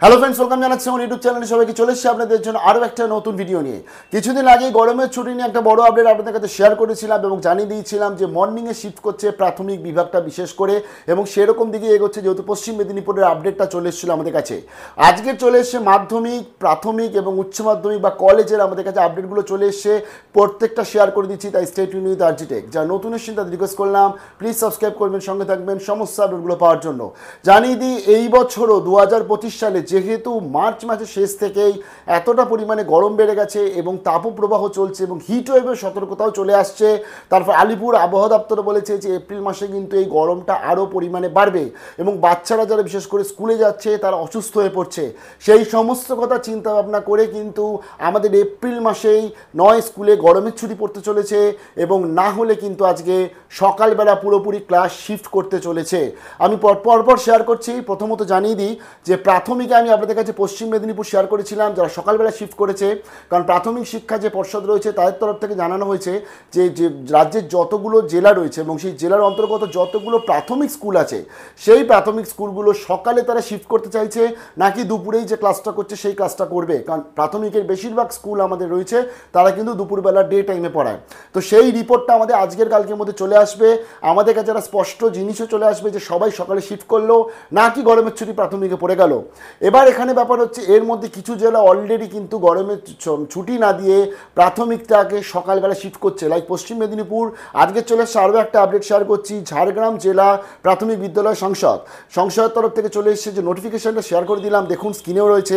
Hello friends, welcome জানাচ্ছি আমার YouTube চ্যানেলে সবাইকে। চলে এসেছি আপনাদের জন্য আরও একটা নতুন ভিডিও নিয়ে। কিছুদিন আগে গরমের ছুটি নিয়ে একটা বড় আপডেট আপনাদের কাছে শেয়ার করেছিলাম এবং জানিয়ে দিয়েছিলাম যে মর্নিংয়ে শিফট করছে প্রাথমিক বিভাগটা বিশেষ করে, এবং সেরকম দিকে এগোচ্ছে যেহেতু পশ্চিম মেদিনীপুরের আপডেটটা চলে এসেছিল আমাদের কাছে। আজকে চলে এসছে মাধ্যমিক, প্রাথমিক এবং উচ্চ মাধ্যমিক বা কলেজের আমাদের কাছে আপডেটগুলো চলে এসছে। প্রত্যেকটা শেয়ার করে দিচ্ছি, তাই স্টে টিউন উইথ আরজিটেক। যারা নতুন এসেছেন তাদের রিকোয়েস্ট করলাম প্লিজ সাবস্ক্রাইব করবেন, সঙ্গে থাকবেন সমস্ত আপডেটগুলো পাওয়ার জন্য। জানিয়ে দিই এই বছরও 2025 সালে যেহেতু মার্চ মাসের শেষ থেকেই এতটা পরিমাণে গরম বেড়ে গেছে এবং তাপপ্রবাহ চলছে এবং হিট ওয়েভের সতর্কতাও চলে আসছে। তারপর আলিপুর আবহাওয়া দপ্তর বলেছে যে এপ্রিল মাসে কিন্তু এই গরমটা আরও পরিমাণে বাড়বে এবং বাচ্চারা যারা বিশেষ করে স্কুলে যাচ্ছে তারা অসুস্থ হয়ে পড়ছে। সেই সমস্ত কথা চিন্তা ভাবনা করে কিন্তু আমাদের এপ্রিল মাসেই 9 স্কুলে গরমের ছুটি পড়তে চলেছে এবং না হলে কিন্তু আজকে সকালবেলা পুরোপুরি ক্লাস শিফট করতে চলেছে। আমি পরপর শেয়ার করছি। প্রথমত জানিয়ে দিই যে প্রাথমিকে আমি আপনাদের কাছে পশ্চিম মেদিনীপুর শেয়ার করেছিলাম যারা সকালবেলা শিফট করেছে, কারণ প্রাথমিক শিক্ষা যে পর্ষদ রয়েছে তাদের তরফ থেকে জানানো হয়েছে যে রাজ্যের যতগুলো জেলা রয়েছে এবং সেই জেলার অন্তর্গত যতগুলো প্রাথমিক স্কুল আছে সেই প্রাথমিক স্কুলগুলো সকালে তারা শিফট করতে চাইছে, নাকি দুপুরেই যে ক্লাসটা করছে সেই ক্লাসটা করবে। কারণ প্রাথমিকের বেশিরভাগ স্কুল আমাদের রয়েছে তারা কিন্তু দুপুরবেলা ডে টাইমে পড়ায়। তো সেই রিপোর্টটা আমাদের আজকের কালকের মধ্যে চলে আসবে। আমাদের কাছে একটা স্পষ্ট জিনিসও চলে আসবে যে সবাই সকালে শিফট করলো নাকি গরমের ছুটি প্রাথমিকে পড়ে গেল। এবার এখানে ব্যাপার হচ্ছে এর মধ্যে কিছু জেলা অলরেডি কিন্তু গরমের ছুটি না দিয়ে প্রাথমিকটাকে সকালবেলা শিফট করছে, লাইক পশ্চিম মেদিনীপুর। আজকে চলে এসছে আরও একটা আপডেট শেয়ার করছি। ঝাড়গ্রাম জেলা প্রাথমিক বিদ্যালয় সংসদের তরফ থেকে চলে এসছে যে নোটিফিকেশনটা শেয়ার করে দিলাম, দেখুন স্ক্রিনেও রয়েছে।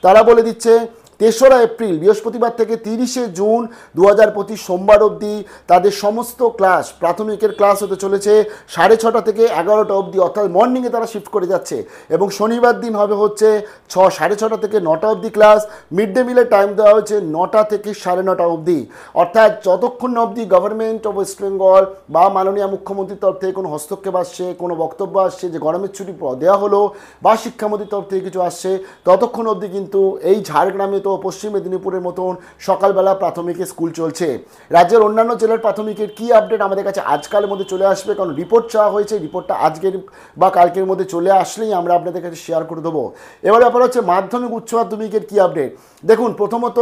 তারা বলে দিচ্ছে 3রা এপ্রিল বৃহস্পতিবার থেকে 30শে জুন 2025 সোমবার অবধি তাদের সমস্ত ক্লাস, প্রাথমিকের ক্লাস হতে চলেছে 6:30 থেকে 11টা অবধি, অর্থাৎ মর্নিংয়ে তারা শিফট করে যাচ্ছে। এবং শনিবার দিন হবে হচ্ছে 6:30 থেকে 9টা অবধি ক্লাস। মিড ডে মিলের টাইম দেওয়া হয়েছে 9টা থেকে 9:30 অবধি, অর্থাৎ যতক্ষণ অবধি গভর্নমেন্ট অফ ওয়েস্ট বেঙ্গল বা মাননীয় মুখ্যমন্ত্রীর তরফ থেকে কোনো হস্তক্ষেপ আসছে, কোনো বক্তব্য আসছে যে গরমের ছুটি দেওয়া হলো বা শিক্ষামন্ত্রীর তরফ থেকে কিছু আসছে, ততক্ষণ অবধি কিন্তু এই ঝাড়গ্রামে তো পশ্চিম মেদিনীপুরের মতন সকালবেলা প্রাথমিকে স্কুল চলছে। রাজ্যের অন্যান্য জেলার প্রাথমিকের কি আপডেট আমাদের কাছে আজকালের মধ্যে চলে আসবে, কারণ রিপোর্ট চাওয়া হয়েছে। রিপোর্টটা আজকের বা কালকের মধ্যে চলে আসলেই আমরা আপনাদের কাছে শেয়ার করে দেবো। এবার ব্যাপার হচ্ছে মাধ্যমিক উচ্চ মাধ্যমিকের কি আপডেট। দেখুন, প্রথমত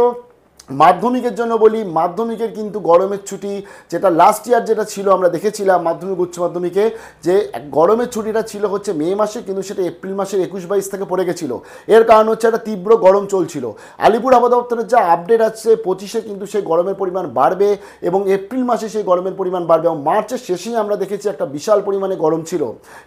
মাধ্যমিকের জন্য বলি, মাধ্যমিকের কিন্তু গরমের ছুটি যেটা লাস্ট ইয়ার যেটা ছিল আমরা দেখেছিলাম মাধ্যমিক উচ্চ মাধ্যমিকে যে গরমের ছুটিটা ছিল হচ্ছে মে মাসে, কিন্তু সেটা এপ্রিল মাসের 21-22 থেকে পড়ে গেছিলো। এর কারণ হচ্ছে একটা তীব্র গরম চলছিল। আলিপুর আবহাওয়া দপ্তরের যা আপডেট আছে 25-এ কিন্তু সেই গরমের পরিমাণ বাড়বে এবং এপ্রিল মাসে সেই গরমের পরিমাণ বাড়বে এবং মার্চের শেষেই আমরা দেখেছি একটা বিশাল পরিমাণে গরম ছিল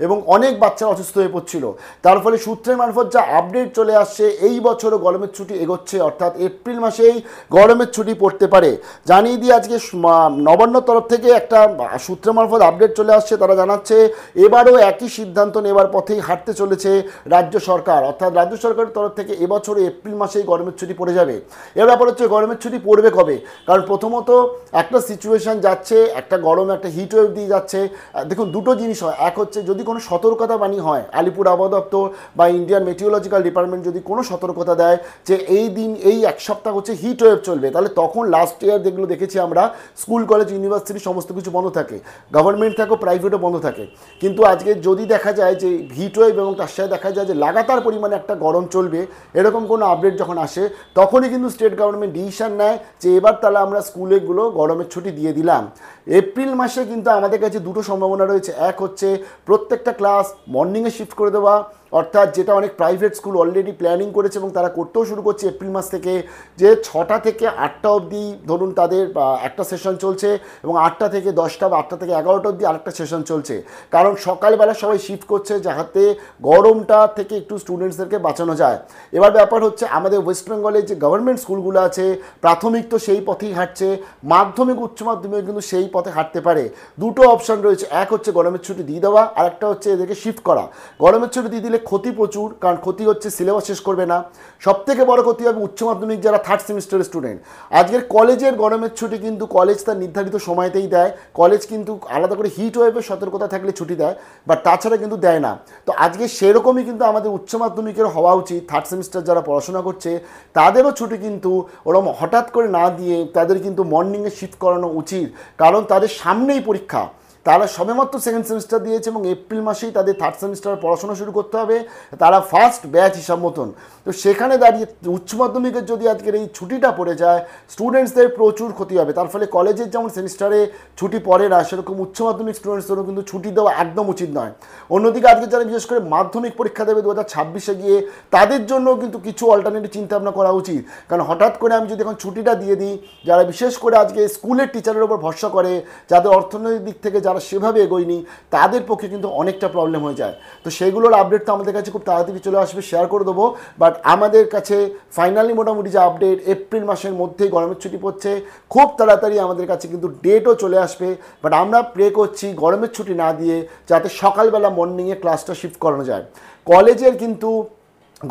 এবং অনেক বাচ্চারা অসুস্থ হয়ে পড়ছিল। তার ফলে সূত্রের মারফত যা আপডেট চলে আসছে এই বছরও গরমের ছুটি এগোচ্ছে, অর্থাৎ এপ্রিল মাসেই গরমের ছুটি পড়তে পারে। জানিয়ে দিয়ে আজকে নবান্ন তরফ থেকে একটা সূত্র মারফত আপডেট চলে আসছে। তারা জানাচ্ছে এবারও একই সিদ্ধান্ত নেবার পথেই হাঁটতে চলেছে রাজ্য সরকার, অর্থাৎ রাজ্য সরকারের তরফ থেকে এবছরে এপ্রিল মাসেই গরমের ছুটি পড়ে যাবে। এর ব্যাপার হচ্ছে গরমের ছুটি পড়বে কবে, কারণ প্রথমত একটা সিচুয়েশান যাচ্ছে, একটা গরম একটা হিট ওয়েভ দিয়ে যাচ্ছে। দেখুন, দুটো জিনিস হয়। এক হচ্ছে যদি কোনো সতর্কতা বাণী হয়, আলিপুর আবহাওয়া দপ্তর বা ইন্ডিয়ান মেটিওলজিক্যাল ডিপার্টমেন্ট যদি কোনো সতর্কতা দেয় যে এই দিন এই এক সপ্তাহ হচ্ছে হিট ওয়েভ চলবে, তাহলে তখন লাস্ট ইয়ার যেগুলো দেখেছি আমরা স্কুল কলেজ ইউনিভার্সিটি সমস্ত কিছু বন্ধ থাকে, গভর্নমেন্ট থাকে, প্রাইভেটও বন্ধ থাকে। কিন্তু আজকে যদি দেখা যায় যে হিট ওয়েভ এবং তার সাথে দেখা যায় যে লাগাতার পরিমাণে একটা গরম চলবে, এরকম কোনো আপডেট যখন আসে তখনই কিন্তু স্টেট গভর্নমেন্ট ডিসিশন নেয় যে এবার তাহলে আমরা স্কুলগুলো গরমের ছুটি দিয়ে দিলাম। এপ্রিল মাসে কিন্তু আমাদের কাছে দুটো সম্ভাবনা রয়েছে। এক হচ্ছে প্রত্যেকটা ক্লাস মর্নিংয়ে শিফট করে দেওয়া, অর্থাৎ যেটা অনেক প্রাইভেট স্কুল অলরেডি প্ল্যানিং করেছে এবং তারা করতেও শুরু করছে এপ্রিল মাস থেকে, যে 6টা থেকে 8টা অবধি ধরুন তাদের একটা সেশন চলছে এবং 8টা থেকে 10টা বা 8টা থেকে 11টা অবধি আরেকটা সেশন চলছে। কারণ সকালবেলা সবাই শিফট করছে যাতে গরমটা থেকে একটু স্টুডেন্টসদেরকে বাঁচানো যায়। এবার ব্যাপার হচ্ছে আমাদের ওয়েস্ট বেঙ্গলের যে গভর্নমেন্ট স্কুলগুলো আছে প্রাথমিক তো সেই পথেই হাঁটছে, মাধ্যমিক উচ্চ মাধ্যমিক কিন্তু সেই পথে হাঁটতে পারে। দুটো অপশান রয়েছে, এক হচ্ছে গরমের ছুটি দিয়ে দেওয়া, আর একটা হচ্ছে এদেরকে শিফট করা। গরমের ছুটি দিয়ে দিলে ক্ষতি প্রচুর, কারণ ক্ষতি হচ্ছে সিলেবাস শেষ করবে না। সবথেকে বড় ক্ষতি হবে উচ্চ মাধ্যমিক যারা 3rd সেমিস্টারের স্টুডেন্ট। আজকের কলেজের গরমের ছুটি কিন্তু কলেজ তার নির্ধারিত সময়তেই দেয়, কলেজ কিন্তু আলাদা করে হিট ওয়েভের সতর্কতা থাকলে ছুটি দেয়, বাট তাছাড়া কিন্তু দেয় না। তো আজকে সেরকমই কিন্তু আমাদের উচ্চ মাধ্যমিকের হওয়া উচিত। 3rd সেমিস্টার যারা পড়াশোনা করছে তাদেরও ছুটি কিন্তু ওরকম হঠাৎ করে না দিয়ে তাদের কিন্তু মর্নিংয়ে শিফট করানো উচিত, কারণ তাদের সামনেই পরীক্ষা। তারা সবেমাত্র সেকেন্ড সেমিস্টার দিয়েছে এবং এপ্রিল মাসেই তাদের থার্ড সেমিস্টার পড়াশোনা শুরু করতে হবে, তারা ফার্স্ট ব্যাচ হিসাব মতন। তো সেখানে দাঁড়িয়ে উচ্চ মাধ্যমিকের যদি আজকের এই ছুটিটা পড়ে যায়, স্টুডেন্টসদের প্রচুর ক্ষতি হবে। তার ফলে কলেজের যেমন সেমিস্টারে ছুটি পড়ে না, সেরকম উচ্চ মাধ্যমিক স্টুডেন্টসদেরও কিন্তু ছুটি দেওয়া একদম উচিত নয়। অন্যদিকে আজকে যারা বিশেষ করে মাধ্যমিক পরীক্ষা দেবে 2026-এ গিয়ে, তাদের জন্য কিন্তু কিছু অল্টারনেটিভ চিন্তা ভাবনা করা উচিত। কারণ হঠাৎ করে আমি যদি এখন ছুটিটা দিয়ে দিই, যারা বিশেষ করে আজকে স্কুলের টিচারের উপর ভরসা করে, যাদের অর্থনৈতিক দিক থেকে যারা সেভাবে এগোয়নি, তাদের পক্ষে কিন্তু অনেকটা প্রবলেম হয়ে যায়। তো সেইগুলোর আপডেট তো আমাদের কাছে খুব তাড়াতাড়ি চলে আসবে, শেয়ার করে দেবো। বাট আমাদের কাছে ফাইনালি মোটামুটি যে আপডেট, এপ্রিল মাসের মধ্যেই গরমের ছুটি পড়ছে, খুব তাড়াতাড়ি আমাদের কাছে কিন্তু ডেটও চলে আসবে। বাট আমরা প্রে করছি গরমের ছুটি না দিয়ে যাতে সকালবেলা মর্নিংয়ে ক্লাসটা শিফট করানো যায়। কলেজের কিন্তু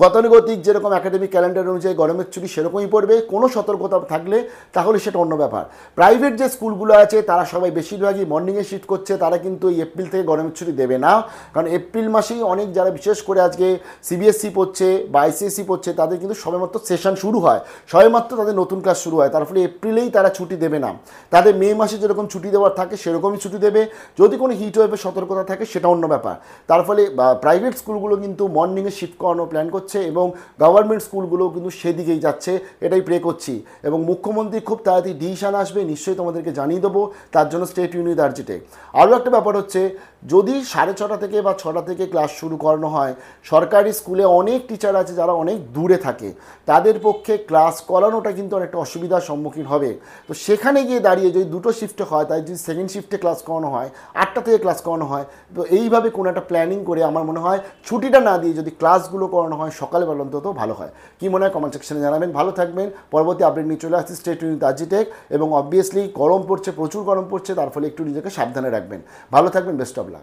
গতানুগতিক যেরকম একাডেমিক ক্যালেন্ডার অনুযায়ী গরমের ছুটি সেরকমই পড়বে, কোনো সতর্কতা থাকলে তাহলে সেটা অন্য ব্যাপার। প্রাইভেট যে স্কুলগুলো আছে তারা সবাই বেশিরভাগই মর্নিংয়ে শিফট করছে, তারা কিন্তু এই এপ্রিল থেকে গরমের ছুটি দেবে না। কারণ এপ্রিল মাসেই অনেক যারা বিশেষ করে আজকে সিবিএসসি পড়ছে বা আইসিএসসি পড়ছে, তাদের কিন্তু সবেমাত্র সেশন শুরু হয়, সবেমাত্র তাদের নতুন ক্লাস শুরু হয়। তার ফলে এপ্রিলেই তারা ছুটি দেবে না, তাদের মে মাসে যেরকম ছুটি দেওয়ার থাকে সেরকমই ছুটি দেবে। যদি কোনো হিট ওয়েভের সতর্কতা থাকে সেটা অন্য ব্যাপার। তার ফলে প্রাইভেট স্কুলগুলো কিন্তু মর্নিংয়ে শিফট করানো প্ল্যান করছে এবং গভর্নমেন্ট স্কুলগুলোও কিন্তু সেদিকেই যাচ্ছে, এটাই প্রে করছি। এবং মুখ্যমন্ত্রী খুব তাড়াতাড়ি ডিসিশন আসবে, নিশ্চয়ই তোমাদেরকে জানিয়ে দেবো। তার জন্য স্টেট ইউনিট আর্জিটে আরও একটা ব্যাপার হচ্ছে, যদি 6:30 থেকে বা 6টা থেকে ক্লাস শুরু করানো হয়, সরকারি স্কুলে অনেক টিচার আছে যারা অনেক দূরে থাকে, তাদের পক্ষে ক্লাস করানোটা কিন্তু অনেকটা অসুবিধার সম্মুখীন হবে। তো সেখানে গিয়ে দাঁড়িয়ে যদি দুটো শিফটে হয়, তাই যদি সেকেন্ড শিফটে ক্লাস করানো হয়, 8টা থেকে ক্লাস করানো হয়, তো এইভাবে কোনো একটা প্ল্যানিং করে আমার মনে হয় ছুটিটা না দিয়ে যদি ক্লাসগুলো করানো হয় সকালবেলা অন্তত ভালো হয়। কি মনে হয় কমেন্ট সেকশনে জানাবেন। ভালো থাকবেন, পরবর্তী আপডেট নিয়ে চলে আসছি স্টেট ইউনিট আর্জিটেক। এবং অবভিয়াসলি গরম পড়ছে, প্রচুর গরম পড়ছে, তার ফলে একটু নিজেকে সাবধানে রাখবেন। ভালো থাকবেন, বেস্ট অফ লাক।